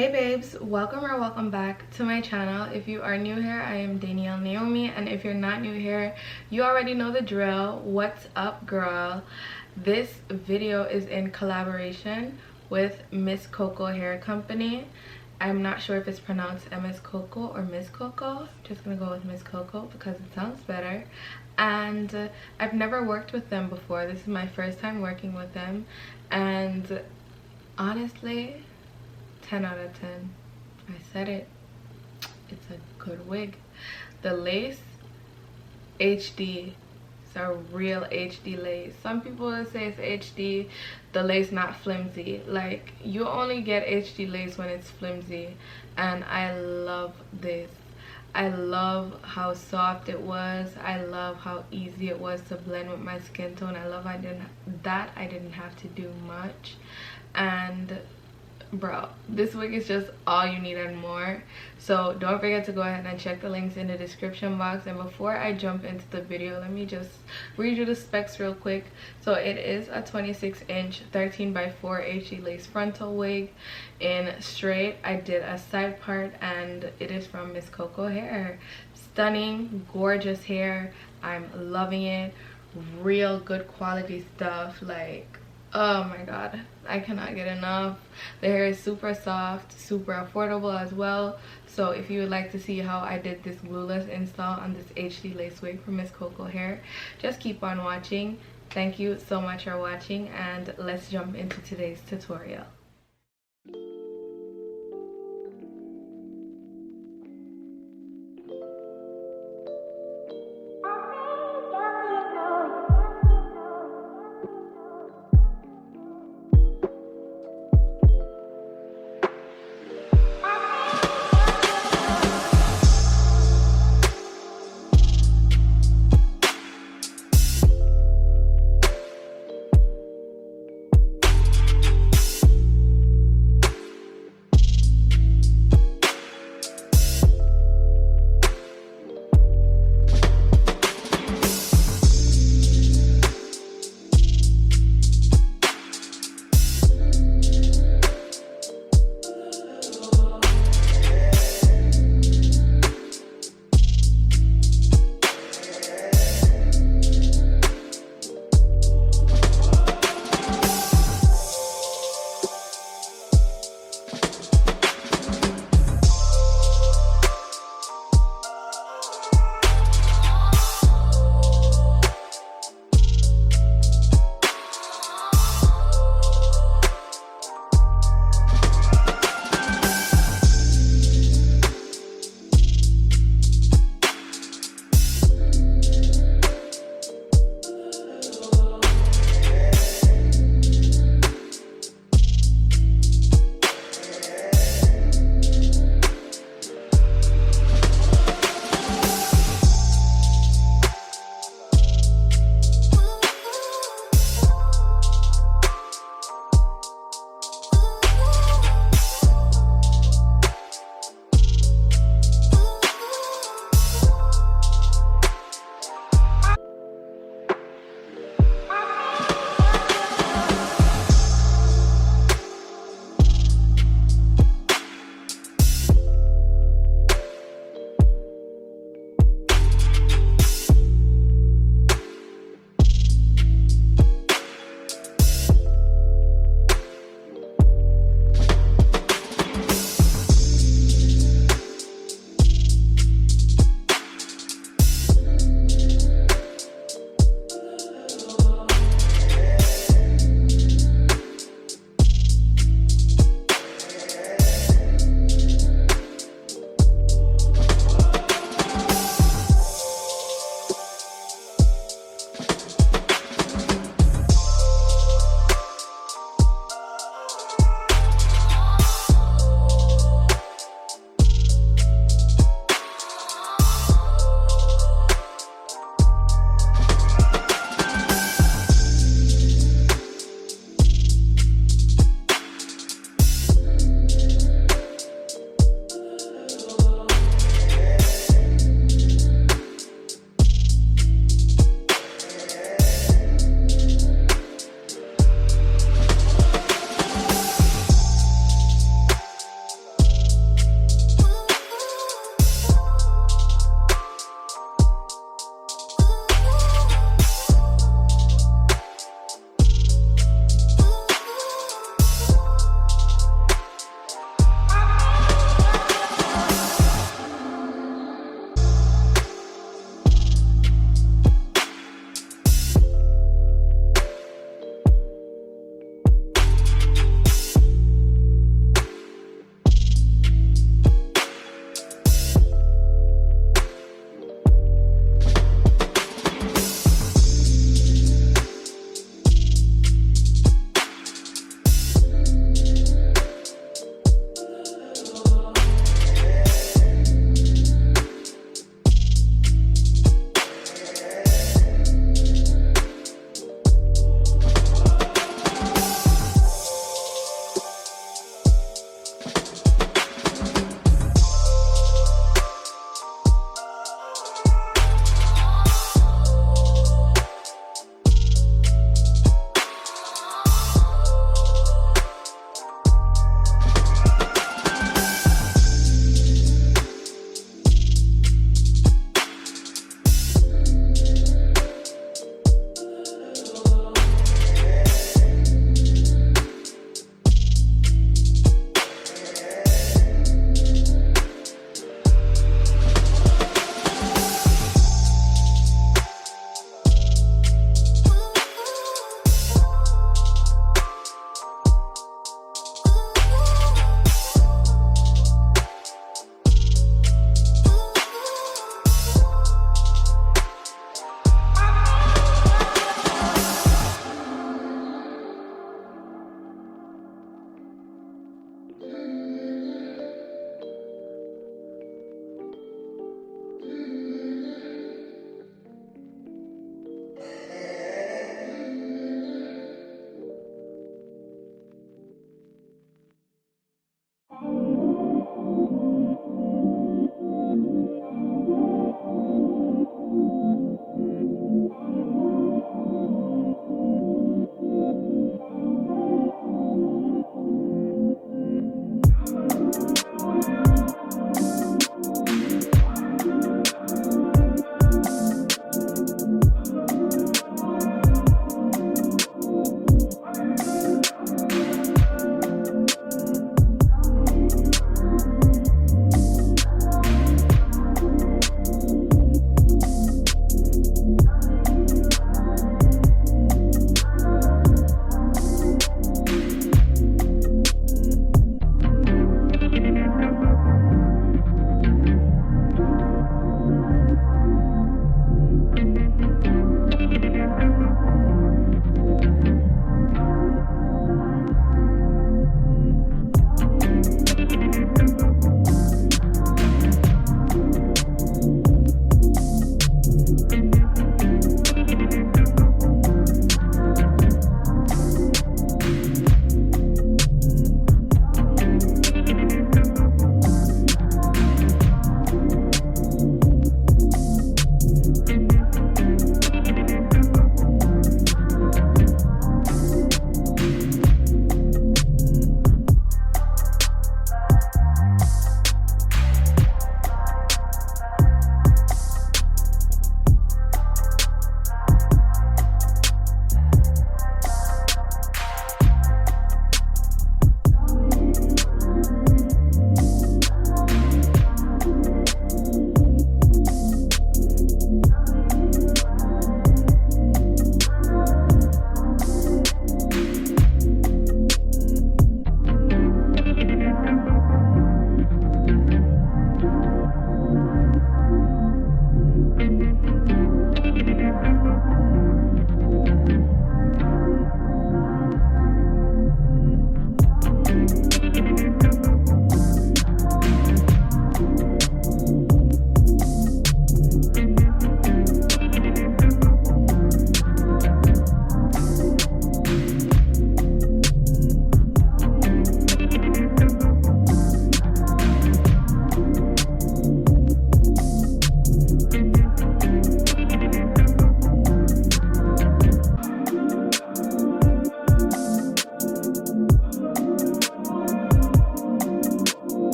Hey babes, welcome or welcome back to my channel. If you are new here, I am Danielle Naomi, and if you're not new here, you already know the drill. What's up, girl? This video is in collaboration with MsCoCo Hair Company. I'm not sure if it's pronounced MsCoCo or MsCoCo. I'm just gonna go with MsCoCo because it sounds better. And I've never worked with them before. This is my first time working with them, and honestly, 10 out of 10. I said it. It's a good wig. The lace, HD. It's a real HD lace. Some people will say it's HD. The lace not flimsy. Like, you only get HD lace when it's flimsy. And I love this. I love how soft it was. I love how easy it was to blend with my skin tone. I love I didn't have to do much. And bro, this wig is just all you need and more. So don't forget to go ahead and check the links in the description box. And before I jump into the video, let me just read you the specs real quick. So it is a 26-inch 13x4 HD lace frontal wig in straight. I did a side part, and it is from MsCoCo Hair. Stunning, gorgeous hair. I'm loving it. Real good quality stuff. Like, oh my god, I cannot get enough. The hair is super soft, super affordable as well. So if you would like to see how I did this glueless install on this HD lace wig from MsCoCo Hair, just keep on watching. Thank you so much for watching, and let's jump into today's tutorial.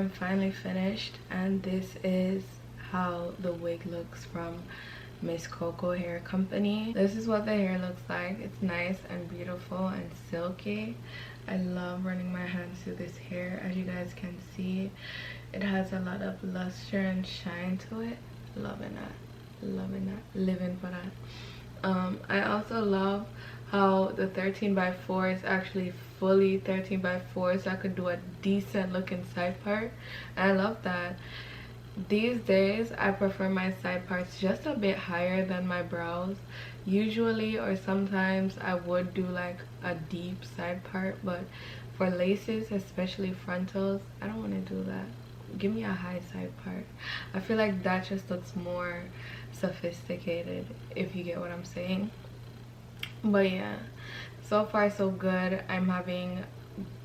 I'm finally finished, and this is how the wig looks from MsCoCo hair company. This is what the hair looks like. It's nice and beautiful and silky. I love running my hands through this hair. As you guys can see, it has a lot of luster and shine to it. Loving that, loving that, living for that. I also love how the 13x4 is actually fully 13x4, so I could do a decent looking side part, and I love that. These days I prefer my side parts just a bit higher than my brows usually, or sometimes I would do like a deep side part, but for laces, especially frontals, I don't want to do that. Give me a high side part. I feel like that just looks more sophisticated, if you get what I'm saying. But yeah, so far so good. I'm having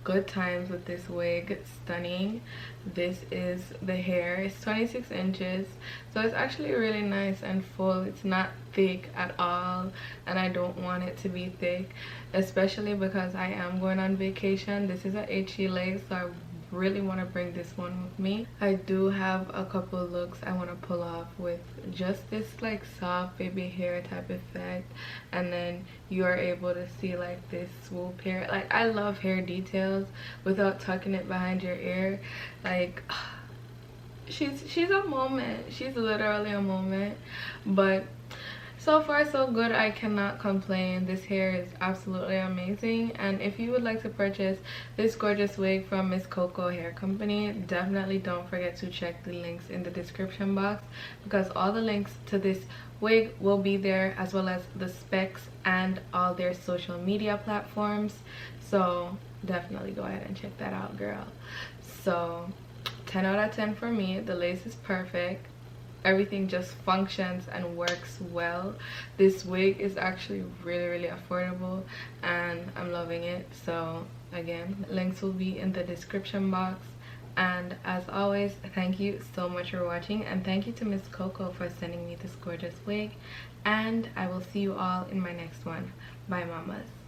good times with this wig. Stunning. This is the hair. It's 26 inches, so it's actually really nice and full. It's not thick at all, and I don't want it to be thick, especially because I am going on vacation. This is a HE leg, so I really want to bring this one with me. I do have a couple looks I want to pull off with just this like soft baby hair type effect, and then you are able to see like this swoop hair. Like, I love hair details without tucking it behind your ear. Like, she's a moment. She's literally a moment. But so far so good. I cannot complain. This hair is absolutely amazing, and if you would like to purchase this gorgeous wig from MsCoCo hair company, definitely don't forget to check the links in the description box, because all the links to this wig will be there, as well as the specs and all their social media platforms. So definitely go ahead and check that out, girl. So 10 out of 10 for me. The lace is perfect. Everything just functions and works well. This wig is actually really affordable, and I'm loving it. So again, links will be in the description box, and as always, thank you so much for watching, and thank you to MsCoCo for sending me this gorgeous wig, and I will see you all in my next one. Bye, mamas.